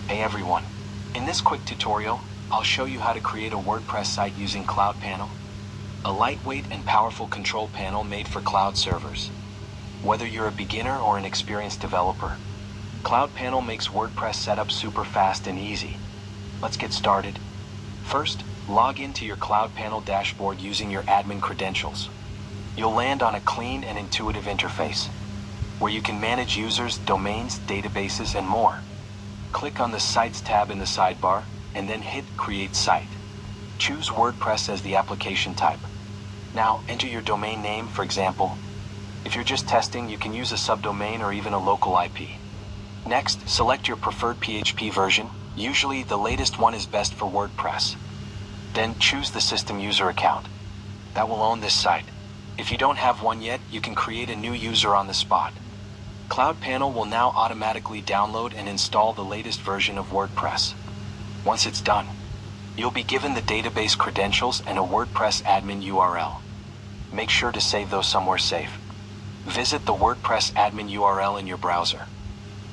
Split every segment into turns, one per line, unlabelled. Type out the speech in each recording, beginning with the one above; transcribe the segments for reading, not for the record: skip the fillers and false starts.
Hey everyone, in this quick tutorial, I'll show you how to create a WordPress site using CloudPanel, a lightweight and powerful control panel made for cloud servers. Whether you're a beginner or an experienced developer, CloudPanel makes WordPress setup super fast and easy. Let's get started. First, log into your CloudPanel dashboard using your admin credentials. You'll land on a clean and intuitive interface, where you can manage users, domains, databases, and more. Click on the Sites tab in the sidebar, and then hit Create Site. Choose WordPress as the application type. Now, enter your domain name, for example. If you're just testing, you can use a subdomain or even a local IP. Next, select your preferred PHP version. Usually, the latest one is best for WordPress. Then, choose the system user account. That will own this site. If you don't have one yet, you can create a new user on the spot. CloudPanel will now automatically download and install the latest version of WordPress. Once it's done, you'll be given the database credentials and a WordPress admin URL. Make sure to save those somewhere safe. Visit the WordPress admin URL in your browser.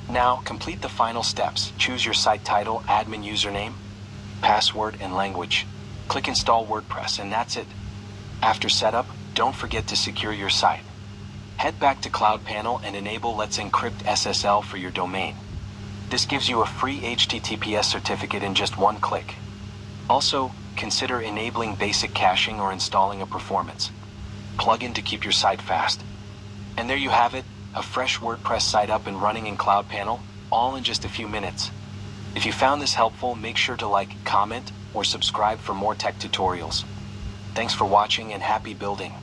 Now, complete the final steps. Choose your site title, admin username, password, and language. Click Install WordPress, and that's it. After setup, don't forget to secure your site. Head back to CloudPanel and enable Let's Encrypt SSL for your domain. This gives you a free HTTPS certificate in just one click. Also, consider enabling basic caching or installing a performance plugin to keep your site fast. And there you have it, a fresh WordPress site up and running in CloudPanel, all in just a few minutes. If you found this helpful, make sure to like, comment, or subscribe for more tech tutorials. Thanks for watching and happy building.